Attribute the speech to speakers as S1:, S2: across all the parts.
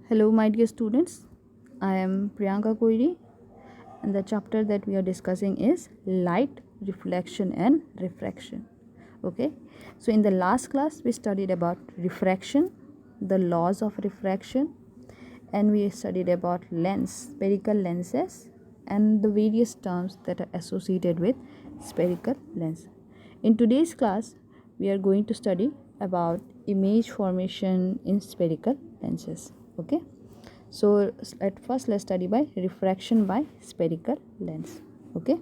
S1: Hello, my dear students. I am Priyanka Koiri, and the chapter that we are discussing is light, reflection, and refraction. Okay, so in the last class, we studied about refraction, the laws of refraction, and we studied about spherical lenses, and the various terms that are associated with spherical lens. In today's class, we are going to study about image formation in spherical lenses. Okay, so at first let's study by refraction by spherical lens. Okay,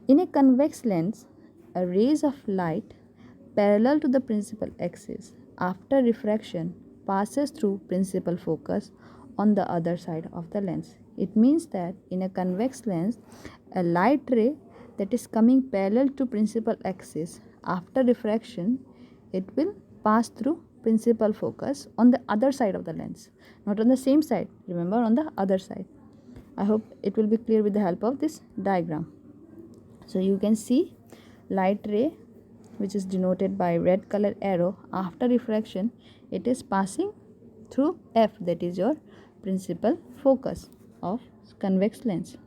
S1: in a convex lens, a rays of light parallel to the principal axis after refraction passes through principal focus on the other side of the lens. It means that in a convex lens, a light ray that is coming parallel to principal axis after refraction, it will pass through principal focus on the other side of the lens, not on the same side, remember, on the other side. I hope it will be clear with the help of this diagram. So you can see light ray, which is denoted by red color arrow, after refraction it is passing through F, that is your principal focus of convex lens.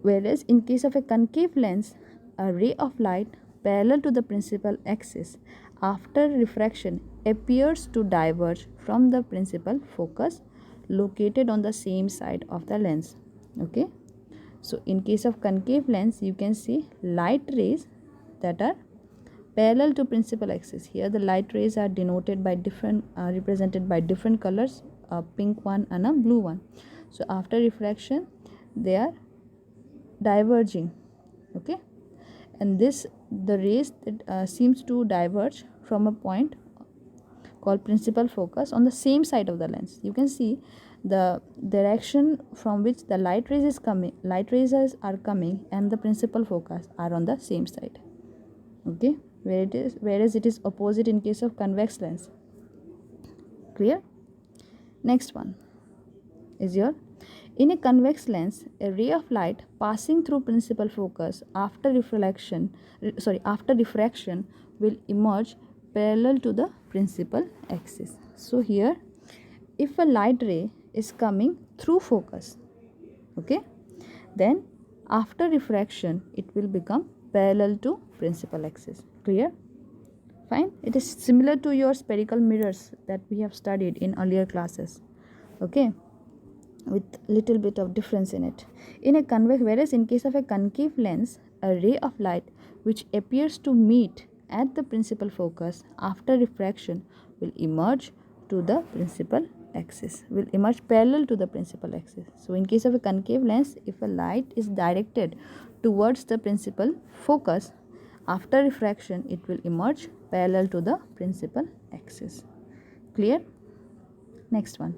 S1: Whereas in case of a concave lens, a ray of light parallel to the principal axis after refraction appears to diverge from the principal focus located on the same side of the lens. Okay, so in case of concave lens, you can see light rays that are parallel to principal axis. Here the light rays are denoted by represented by different colors, a pink one and a blue one. So after refraction they are diverging. Okay, and the rays that seems to diverge from a point called principal focus on the same side of the lens. You can see the direction from which the light rays are coming and the principal focus are on the same side. Okay, whereas it is opposite in case of convex lens. Clear? Next one is your, in a convex lens, a ray of light passing through principal focus after refraction will emerge parallel to the principal axis. So here, if a light ray is coming through focus, okay, then after refraction it will become parallel to principal axis. Clear? Fine. It is similar to your spherical mirrors that we have studied in earlier classes. Okay, with little bit of difference in it. Whereas in case of a concave lens, a ray of light which appears to meet at the principal focus after refraction will emerge parallel to the principal axis. So in case of a concave lens, if a light is directed towards the principal focus after refraction, it will emerge parallel to the principal axis. Clear? Next one.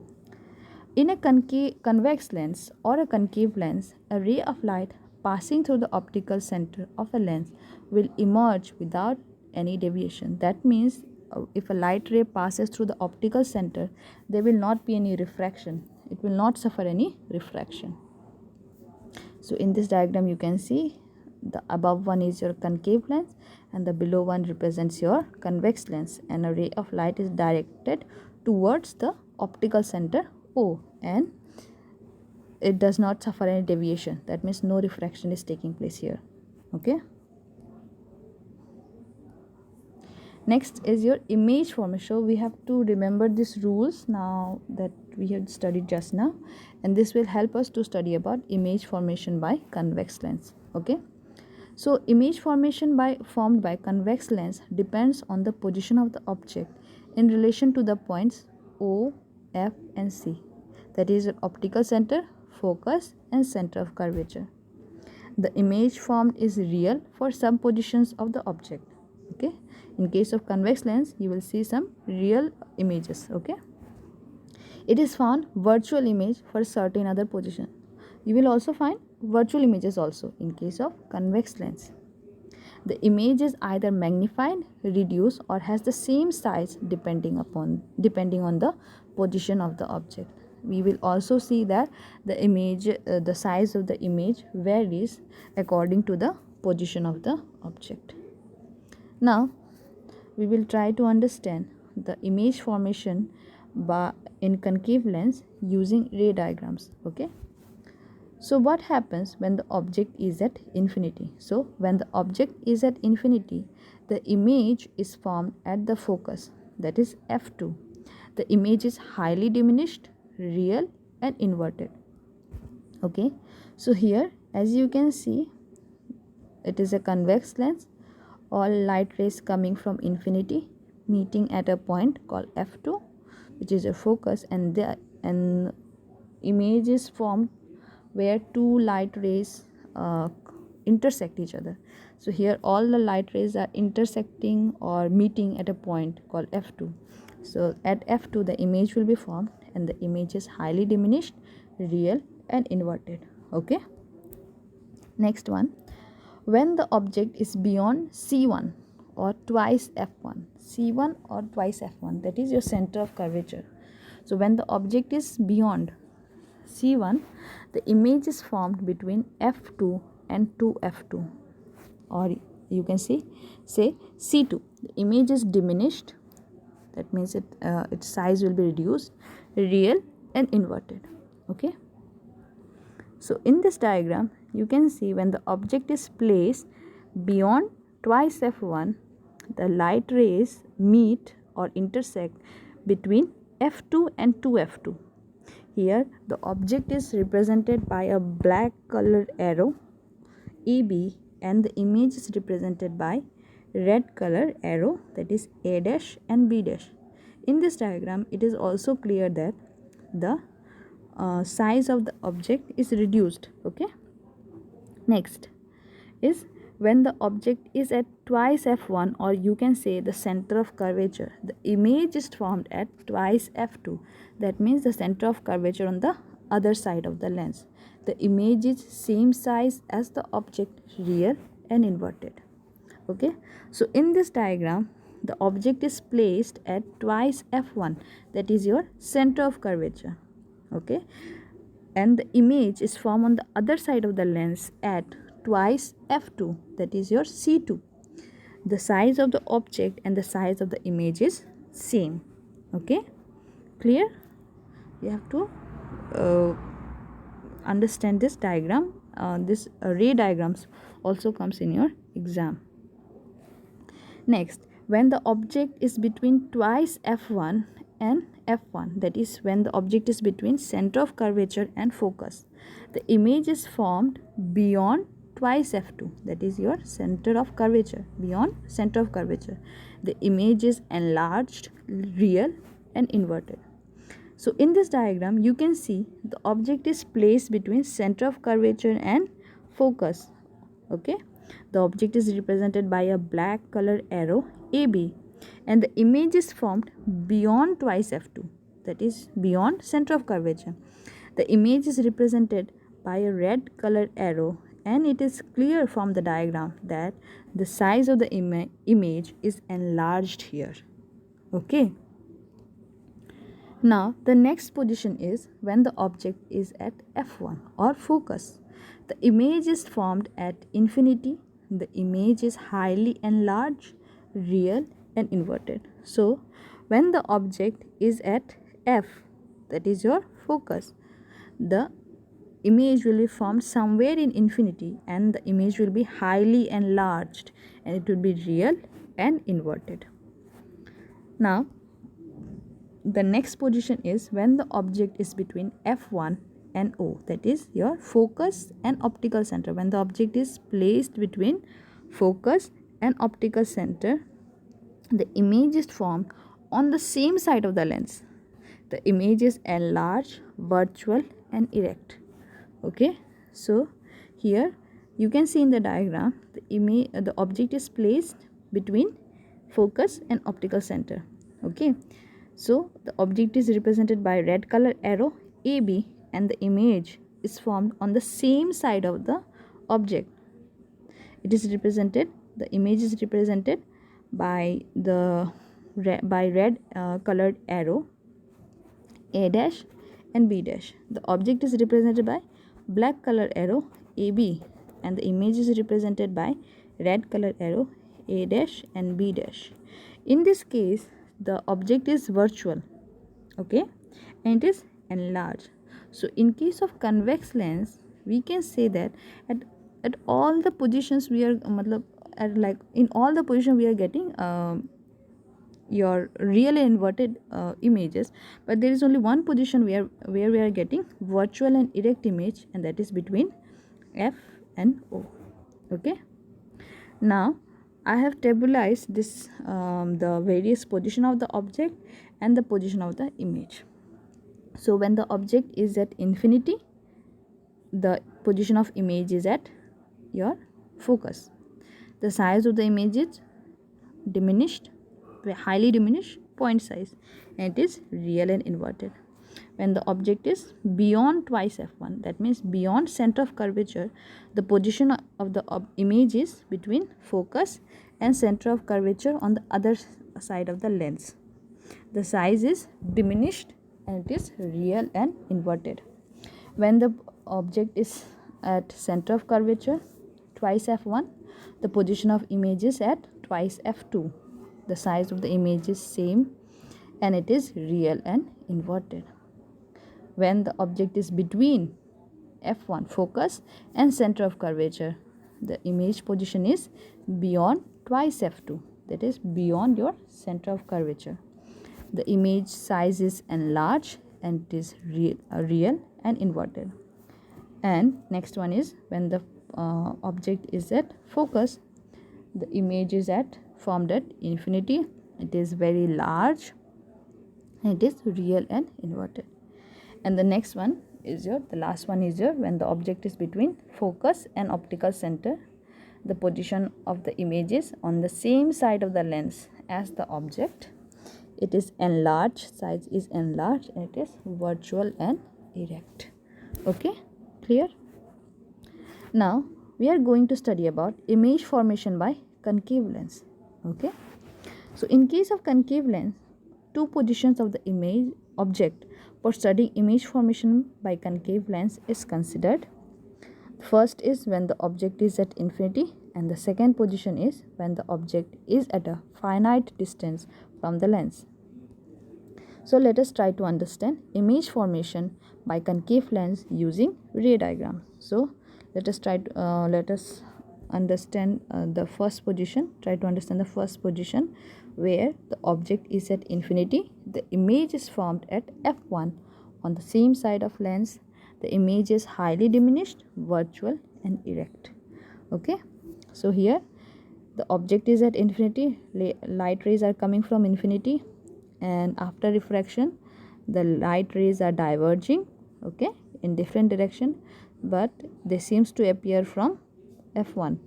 S1: In a convex lens or a concave lens, a ray of light passing through the optical center of a lens will emerge without any deviation. That means if a light ray passes through the optical center, there will not be any refraction. It will not suffer any refraction. So in this diagram you can see the above one is your concave lens and the below one represents your convex lens, and a ray of light is directed towards the optical center O and it does not suffer any deviation. That means no refraction is taking place here. Okay, next is your image formation. So we have to remember these rules now that we have studied just now, and this will help us to study about image formation by convex lens. Okay, so image formation formed by convex lens depends on the position of the object in relation to the points O, F and C, that is optical center, focus and center of curvature. The image formed is real for some positions of the object. Okay, in case of convex lens you will see some real images. Okay, it is found virtual image for certain other position. You will also find virtual images also in case of convex lens. The image is either magnified, reduced or has the same size depending on the position of the object. We will also see that the size of the image varies according to the position of the object. Now we will try to understand the image formation in concave lens using ray diagrams. Okay, so what happens when the object is at infinity? So when the object is at infinity, the image is formed at the focus, that is f2. The image is highly diminished, real and inverted. Okay, so here as you can see, it is a convex lens. All light rays coming from infinity meeting at a point called f2, which is a focus, and the image is formed where two light rays intersect each other. So here all the light rays are intersecting or meeting at a point called f2. So at f2 the image will be formed, and the image is highly diminished, real and inverted. Okay, next one, when the object is beyond c1 or twice f1, c1 or twice f1, that is your center of curvature. So when the object is beyond c1, the image is formed between f2 and 2f2, or you can say c2. The image is diminished, that means its size will be reduced, real and inverted. Okay, so in this diagram you can see when the object is placed beyond twice f1, the light rays meet or intersect between f2 and 2f2. Here the object is represented by a black colored arrow AB, and the image is represented by red colored arrow, that is A dash and B dash. In this diagram it is also clear that the size of the object is reduced. Okay, next is when the object is at twice f1, or you can say the center of curvature, the image is formed at twice f2. That means the center of curvature on the other side of the lens. The image is same size as the object, real and inverted. Okay, so in this diagram the object is placed at twice f1, that is your center of curvature. Okay, and the image is formed on the other side of the lens at twice f2, that is your c2. The size of the object and the size of the image is same. Okay, clear? You have to understand this diagram. This ray diagrams also comes in your exam. Next, when the object is between twice f1 and f1, that is when the object is between center of curvature and focus, the image is formed beyond twice f2, that is your center of curvature, beyond center of curvature. The image is enlarged, real and inverted. So in this diagram you can see the object is placed between center of curvature and focus. Okay, the object is represented by a black colored arrow AB, and the image is formed beyond twice f2, that is beyond center of curvature. The image is represented by a red colored arrow, and it is clear from the diagram that the size of the image is enlarged here. Okay, now the next position is when the object is at f1 or focus. The image is formed at infinity. The image is highly enlarged, real and inverted. So when the object is at f, that is your focus, the image will be formed somewhere in infinity, and the image will be highly enlarged, and it will be real and inverted. Now the next position is when the object is between f1 and O, that is your focus and optical center. When the object is placed between focus and optical center, the image is formed on the same side of the lens. The image is enlarged, virtual and erect. Okay, so here you can see in the diagram the object is placed between focus and optical center. Okay, so the object is represented by red color arrow AB, and the image is formed on the same side of the object. It is represented, the image is represented by the red colored arrow A dash and B dash. The object is represented by black colored arrow AB, and the image is represented by red colored arrow A dash and B dash. In this case the object is virtual. okay, and it is enlarged. So in case of convex lens, we can say that at all the positions we are at like in all the position we are getting your real and inverted images, but there is only one position where we are getting virtual and erect image, and that is between F and O. Okay, now I have tabularized this the various position of the object and the position of the image. So when the object is at infinity, the position of image is at your focus. The size of the image is diminished, highly diminished point size, and it is real and inverted. When the object is beyond twice f1, that means beyond center of curvature, the position of the image is between focus and center of curvature on the other side of the lens. The size is diminished and it is real and inverted. When the object is at center of curvature twice f1, the position of image is at twice f2. The size of the image is same and it is real and inverted. When the object is between f1 focus and center of curvature, the image position is beyond twice f2, that is beyond your center of curvature. The image size is enlarged and it is real and inverted. And next one is when the object is at focus, the image is at formed at infinity, it is very large and it is real and inverted. And the next one is the last one is when the object is between focus and optical center, the position of the image is on the same side of the lens as the object. It is enlarged, size is enlarged, and it is virtual and erect. Okay, clear? Now we are going to study about image formation by concave lens. Okay, so in case of concave lens, two positions of the image object for studying image formation by concave lens is considered. First is when the object is at infinity, and the second position is when the object is at a finite distance from the lens. So let us try to understand image formation by concave lens using ray diagram. So let us understand the first position. Try to understand the first position where the object is at infinity. The image is formed at f1 on the same side of lens. The image is highly diminished, virtual and erect. Okay, so here the object is at infinity, light rays are coming from infinity, and after refraction the light rays are diverging, okay, in different direction, but they seems to appear from f1.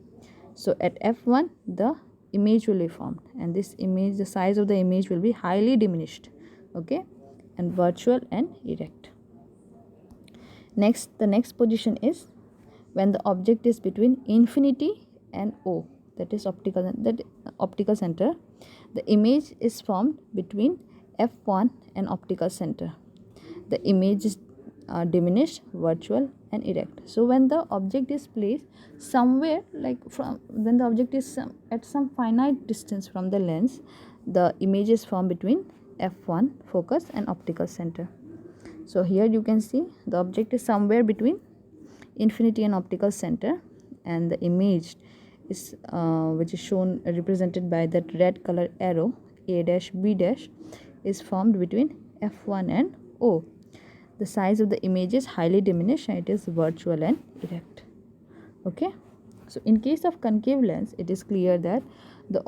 S1: So at f1 the image will be formed, and this image, the size of the image will be highly diminished, okay, and virtual and erect. Next, the next position is when the object is between infinity and O, that is optical center. The image is formed between f1 and optical center. The image is diminished, virtual and erect. So when the object is placed somewhere, like when the object is at some finite distance from the lens, the image is formed between f1 focus and optical center. So here you can see the object is somewhere between infinity and optical center, and the image is which is shown represented by that red color arrow a dash b dash is formed between f1 and O. The size of the image is highly diminished and it is virtual and erect. Okay, so in case of concave lens, it is clear that the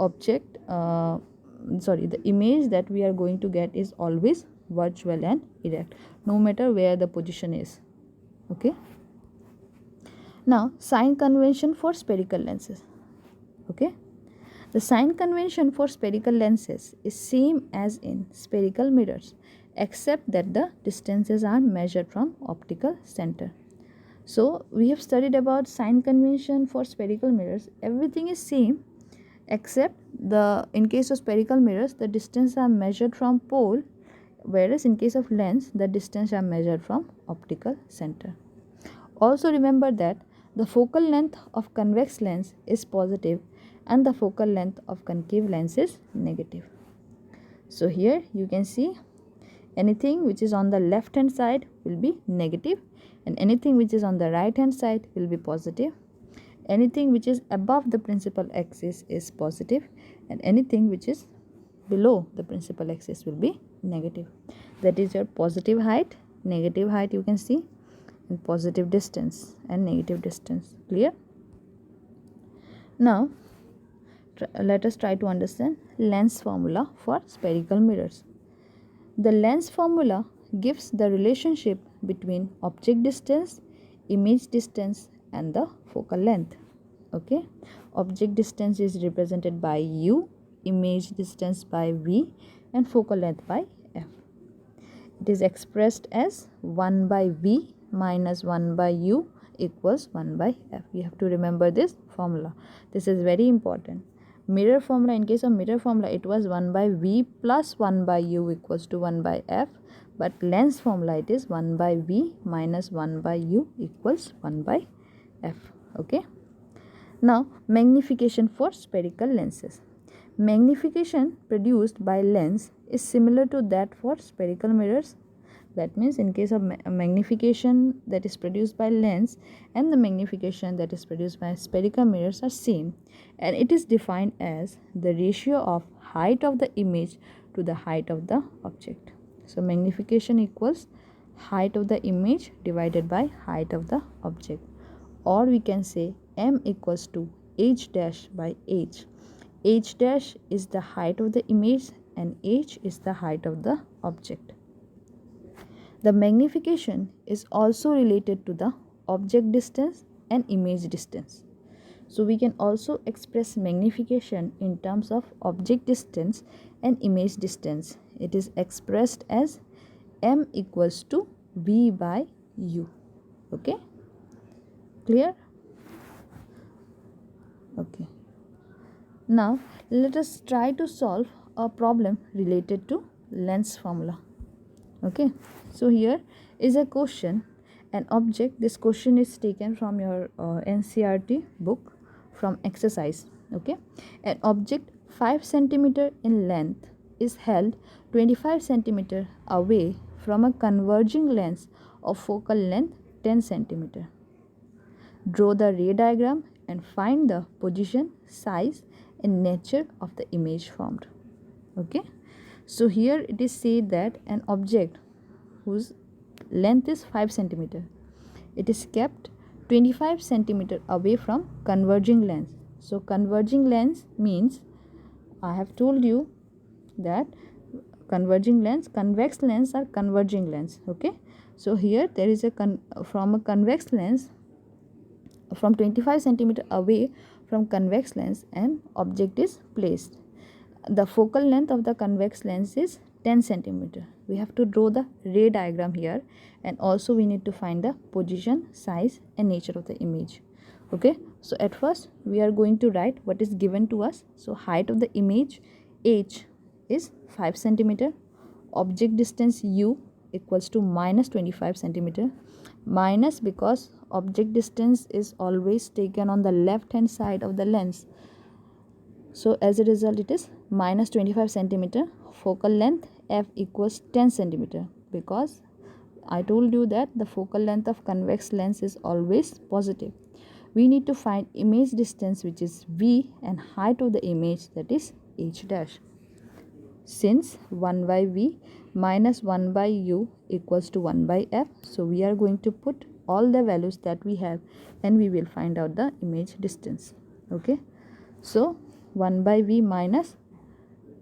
S1: the image that we are going to get is always virtual and erect, no matter where the position is. Okay, now sign convention for spherical lenses. Okay, the sign convention for spherical lenses is same as in spherical mirrors, except that the distances are measured from optical center. So we have studied about sign convention for spherical mirrors. Everything is same, except in case of spherical mirrors the distance are measured from pole, whereas in case of lens the distance are measured from optical center. Also remember that the focal length of convex lens is positive and the focal length of concave lens is negative. So here you can see anything which is on the left hand side will be negative, and anything which is on the right hand side will be positive. Anything which is above the principal axis is positive, and anything which is below the principal axis will be negative. That is your positive height, negative height you can see, and positive distance and negative distance. Clear? Now let us try to understand lens formula for spherical mirrors. The lens formula gives the relationship between object distance, image distance, and the focal length. Okay, object distance is represented by u, image distance by v, and focal length by f. It is expressed as 1 by v minus 1 by u equals 1 by f. You have to remember this formula. This is very important. Mirror formula, in case of mirror formula, it was 1 by v plus 1 by u equals to 1 by f. But lens formula, it is 1 by v minus 1 by u equals 1 by f. Okay. Now, magnification for spherical lenses. Magnification produced by lens is similar to that for spherical mirrors. That means in case of magnification that is produced by lens and the magnification that is produced by spherical mirrors are same, and it is defined as the ratio of height of the image to the height of the object. So magnification equals height of the image divided by height of the object, or we can say m equals to h dash by h. H dash is the height of the image and h is the height of the object. The magnification is also related to the object distance and image distance. So we can also express magnification in terms of object distance and image distance. It is expressed as m equals to v by u. Okay? Clear? Okay. Now let us try to solve a problem related to lens formula. Okay, so here is a question, an object. This question is taken from your NCERT book from exercise. Okay, an object 5 cm in length is held 25 cm away from a converging lens of focal length 10 cm. Draw the ray diagram and find the position, size, and nature of the image formed. Okay. So here it is said that an object whose length is 5 cm, it is kept 25 cm away from converging lens. So converging lens means, I have told you that converging lens, convex lens are converging lens. Okay. So here there is from a convex lens, from 25 cm away from convex lens, an object is placed. The focal length of the convex lens is 10 cm. We have to draw the ray diagram here, and also we need to find the position, size, and nature of the image. Okay, so at first we are going to write what is given to us. So height of the image h is 5 cm, object distance u equals to minus 25 cm, minus because object distance is always taken on the left hand side of the lens. So as a result it is minus 25 cm. Focal length f equals 10 cm, because I told you that the focal length of convex lens is always positive. We need to find image distance, which is v, and height of the image, that is h dash. Since 1 by v minus 1 by u equals to 1 by f, so we are going to put all the values that we have and we will find out the image distance. Okay, so 1 by v minus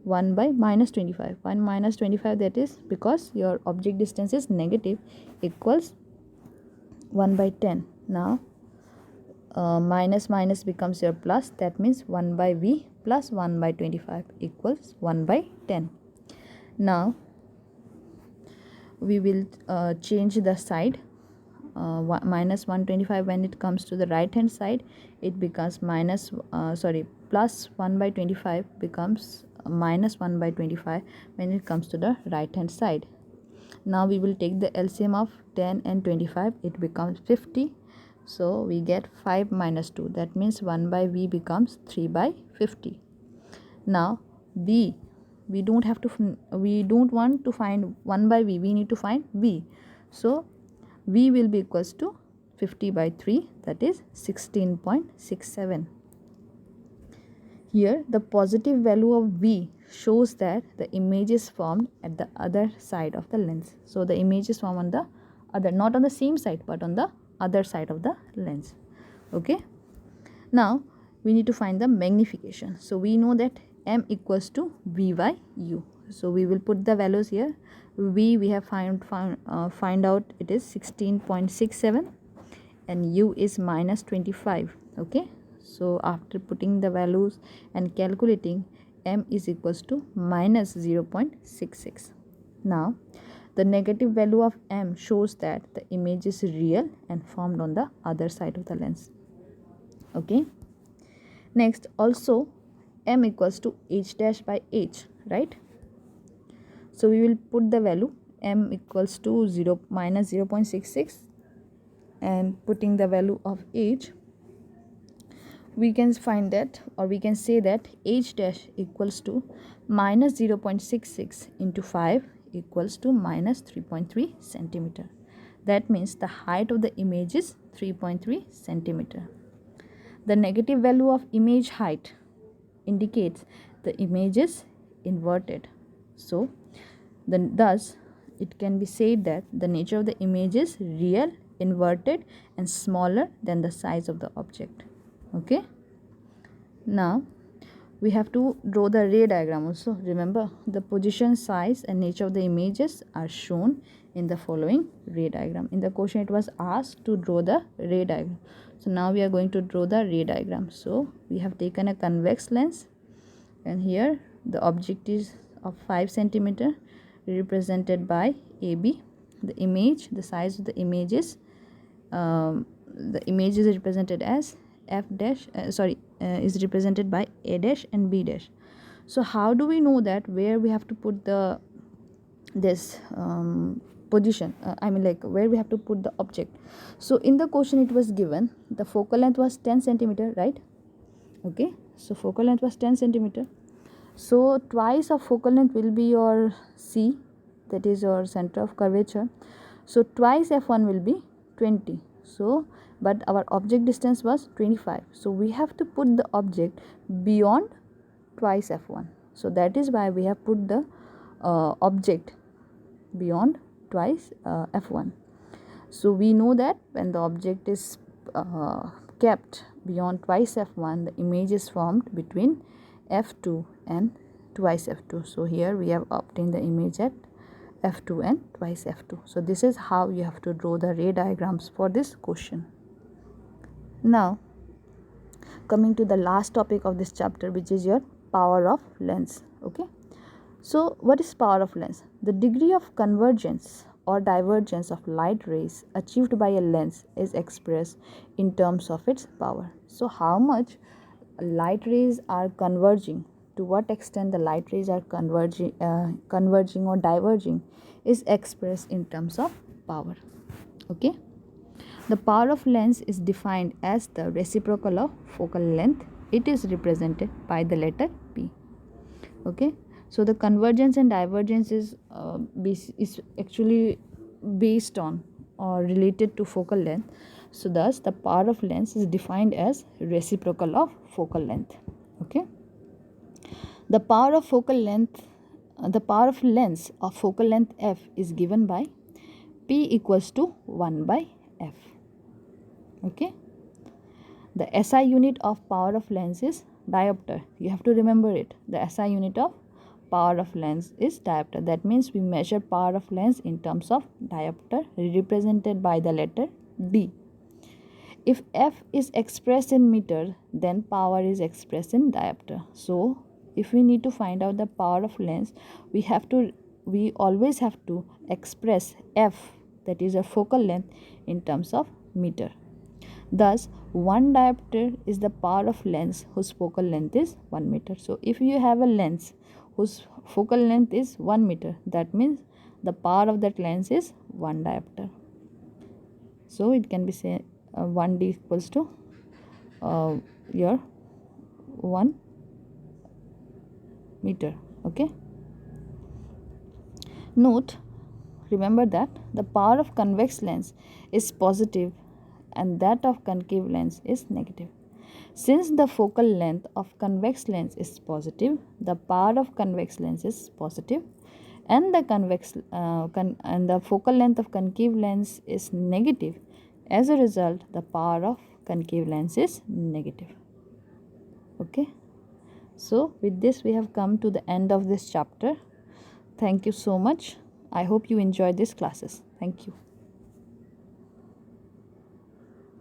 S1: 1 by minus 25. 1 minus 25, that is because your object distance is negative, equals 1 by 10. Now minus minus becomes your plus, that means 1 by v plus 1 by 25 equals 1 by 10. Now we will change the side. Minus 125, when it comes to the right hand side, it becomes plus 1 by 25 becomes minus 1 by 25 when it comes to the right hand side. Now we will take the LCM of 10 and 25, it becomes 50. So we get 5 minus 2, that means 1 by v becomes 3 by 50. Now b, we don't want to find 1 by v, we need to find v. So v will be equals to 50 by 3, that is 16.67. Here the positive value of v shows that the image is formed at the other side of the lens. So the image is formed on the other, not on the same side, but on the other side of the lens. Okay. Now we need to find the magnification. So we know that m equals to v by u. So we will put the values here. V we have find out it is 16.67 and u is minus 25. Okay. So after putting the values and calculating, m is equals to minus 0.66. Now the negative value of m shows that the image is real and formed on the other side of the lens. Okay. Next, also m equals to h dash by h, right? So we will put the value m equals to minus 0.66 and putting the value of h, we can find that, or we can say that h dash equals to minus 0.66 into 5 equals to minus 3.3 centimeter. That means the height of the image is 3.3 centimeter. The negative value of image height indicates the image is inverted. So thus it can be said that the nature of the image is real, inverted and smaller than the size of the object. Okay. Now we have to draw the ray diagram also. Remember, the position, size and nature of the images are shown in the following ray diagram. In the question it was asked to draw the ray diagram. So now we are going to draw the ray diagram. So we have taken a convex lens and here the object is of 5 centimeter represented by AB. The image, the size of the image is represented as f dash is represented by a dash and b dash. So how do we know that where we have to put the position, where we have to put the object? So in the question it was given the focal length was 10 centimeter, right? Okay, so focal length was 10 centimeter. So twice of focal length will be your C, that is your center of curvature. So twice f1 will be 20. So but our object distance was 25. So we have to put the object beyond twice f1. So that is why we have put the object beyond twice f1. So we know that when the object is kept beyond twice f1, the image is formed between f2 and twice f2. So here we have obtained the image at f2 and twice f2. So this is how you have to draw the ray diagrams for this question. Now coming to the last topic of this chapter, which is your power of lens. Okay, so what is power of lens? The degree of convergence or divergence of light rays achieved by a lens is expressed in terms of its power. So how much light rays are converging, to what extent the light rays are converging or diverging, is expressed in terms of power. Okay. The power of lens is defined as the reciprocal of focal length. It is represented by the letter P. Okay. So the convergence and divergence is actually based on or related to focal length. So thus the power of lens is defined as reciprocal of focal length. Okay. The power of focal length, the power of lens of focal length f is given by P equals to 1 by f. Okay. The SI unit of power of lens is diopter. You have to remember it. The SI unit of power of lens is diopter. That means we measure power of lens in terms of diopter, represented by the letter D. If f is expressed in meter, then power is expressed in diopter. So if we need to find out the power of lens, we always have to express f, that is a focal length, in terms of meter. Thus 1 diopter is the power of lens whose focal length is 1 meter. So if you have a lens whose focal length is 1 meter, that means the power of that lens is 1 diopter. So it can be said 1 d equals to your 1 meter. Okay. Note, remember that the power of convex lens is positive and that of concave lens is negative. Since the focal length of convex lens is positive, the power of convex lens is positive, and the focal length of concave lens is negative. As a result, the power of concave lens is negative. Okay. So with this, we have come to the end of this chapter. Thank you so much. I hope you enjoyed these classes. Thank you.